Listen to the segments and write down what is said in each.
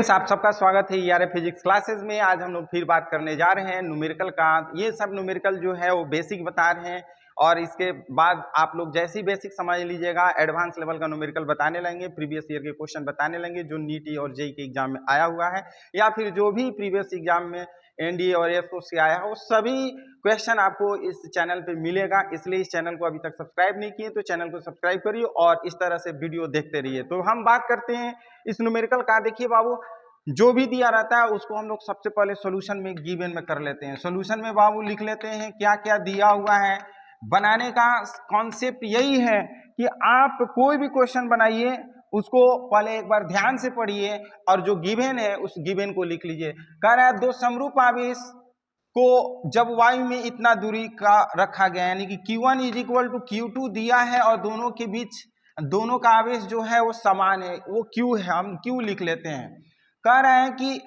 आप सबका स्वागत है ईआरए फिजिक्स क्लासेस में। आज हम लोग फिर बात करने जा रहे हैं न्यूमेरिकल का। ये सब न्यूमेरिकल जो है वो बेसिक बता रहे हैं और इसके बाद आप लोग जैसी बेसिक समझ लीजिएगा एडवांस लेवल का न्यूमेरिकल बताने लगेंगे, प्रीवियस ईयर के क्वेश्चन बताने लगेंगे जो नीट और जेईई के एग्जाम में आया हुआ है या फिर जो भी प्रीवियस एग्जाम में एनडीए और एयरफोर्स से आया है वो सभी क्वेश्चन आपको इस चैनल पे मिलेगा। इसलिए इस चैनल को अभी तक सब्सक्राइब नहीं किए तो चैनल को सब्सक्राइब करिए और इस तरह से वीडियो देखते रहिए। तो हम बात करते हैं इस न्यूमेरिकल का। देखिए बाबू, जो भी दिया रहता है उसको हम लोग सबसे पहले सॉल्यूशन में गिवन में कर लेते हैं। सॉल्यूशन में बाबू लिख लेते हैं क्या क्या दिया हुआ है। बनाने का कॉन्सेप्ट यही है कि आप कोई भी क्वेश्चन बनाइए उसको पहले एक बार ध्यान से पढ़िए और जो गिवन है उस गिवन को लिख लीजिए। कह रहा है दो समरूप आवेश को जब वायु में इतना दूरी का रखा गया यानी कि Q1 is equal to Q2 दिया है और दोनों के बीच दोनों का आवेश जो है वो समान है, वो Q है, हम Q लिख लेते हैं। कह रहे हैं कि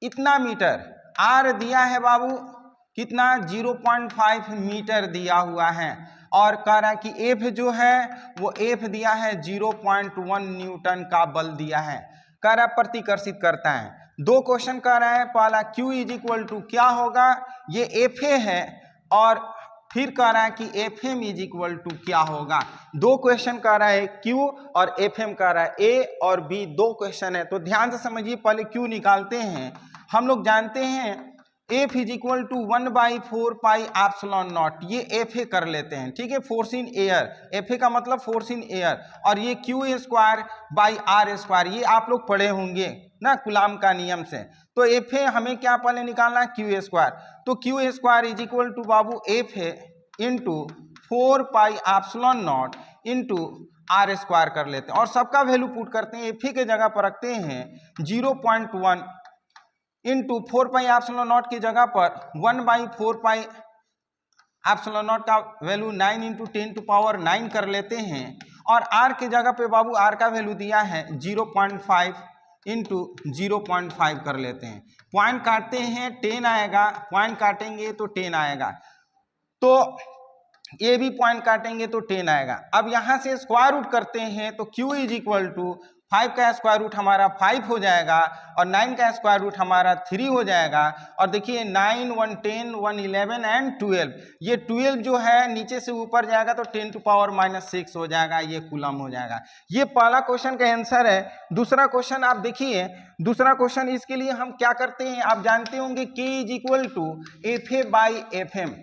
इतना मीटर R दिया है बाबू, कितना 0.5 मीटर दिया हुआ है और कह रहा है कि F जो है वो F दिया है 0.1 न्यूटन का बल दिया है। कह रहा है प्रतिकर्षित करता है। दो क्वेश्चन कह रहा है, पहला Q इज इक्वल टू क्या होगा, ये FA है और फिर कह रहा है कि FM इज इक्वल टू क्या होगा। दो क्वेश्चन कह रहा है Q और FM कह रहा है A और B, दो क्वेश्चन है तो ध्यान से समझिए। पहले Q निकालते हैं। हम लोग जानते हैं F is equal to 1/4 pi epsilon naught, ये FA कर लेते हैं, ठीक है। फोर्स इन एयर, FA का मतलब फोर्स इन एयर, और ये Q square by R square, ये आप लोग पढ़े होंगे ना कूलाम का नियम से। तो FA हमें क्या पहले निकालना है, Q स्क्वायर। तो Q square is equal to बाबू FA into 4 pi epsilon naught into R square कर लेते हैं और सबका वैल्यू पुट करते हैं। FA के जगह पर रखते हैं 0.1 इंटू 4 पाई एप्सिलॉन नॉट की जगह पर 1/4 पाई एप्सिलॉन नॉट का वैल्यू 9 इंटू 10 टू पावर 9 कर लेते हैं और R के जगह पे बाबू R का वैल्यू दिया है 0.5 इंटू 0.5 कर लेते हैं। पॉइंट काटते हैं 10 आएगा, पॉइंट काटेंगे तो 10 आएगा, तो ये भी पॉइंट काटेंगे तो 10 आएगा। अब यहाँ से स्क्वायर रूट करते हैं तो Q इज इक्वल टू 5 का स्क्वायर रूट हमारा 5 हो जाएगा और 9 का स्क्वायर रूट हमारा 3 हो जाएगा। और देखिए 9, 1 10, 1 11 एंड 12, ये 12 जो है नीचे से ऊपर जाएगा तो 10 टू पावर -6 हो जाएगा, ये कूलम हो जाएगा। ये पहला क्वेश्चन का आंसर है। दूसरा क्वेश्चन आप देखिए, दूसरा क्वेश्चन इसके लिए हम क्या करते हैं, आप जानते होंगे K is equal to FA by FM,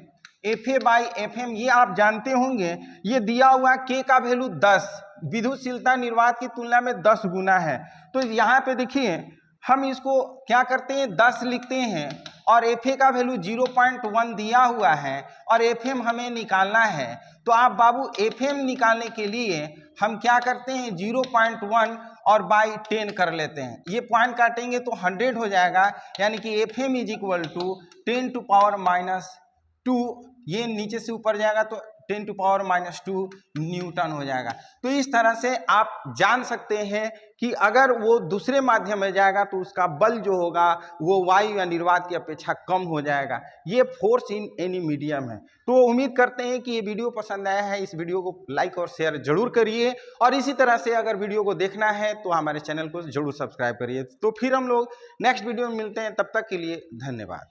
FA by FM ये आप जानते होंगे। ये दिया हुआ K का वैल्यू 10, विद्युतशीलता निर्वात की तुलना में 10 गुना है। तो यहाँ पे देखिए हम इसको क्या करते हैं, 10 लिखते हैं और FA का वैल्यू 0.1 दिया हुआ है और FM हमें निकालना है। तो आप बाबू FM निकालने के लिए हम क्या करते हैं, 0.1 और बाई 10 कर लेते हैं। ये पॉइंट काटेंगे तो 100 हो जाएगा, यानी कि FM is equal to 10 to power -2, ये नीचे से ऊपर जाएगा तो 10 टू पावर -2 न्यूटन हो जाएगा। तो इस तरह से आप जान सकते हैं कि अगर वो दूसरे माध्यम में जाएगा तो उसका बल जो होगा वो वायु या निर्वात की अपेक्षा कम हो जाएगा। ये फोर्स इन एनी मीडियम है। तो उम्मीद करते हैं कि ये वीडियो पसंद आया है। इस वीडियो को लाइक और शेयर जरूर करिए और इसी तरह से अगर वीडियो को देखना है तो हमारे चैनल को जरूर सब्सक्राइब करिए। तो फिर हम लोग नेक्स्ट वीडियो में मिलते हैं, तब तक के लिए धन्यवाद।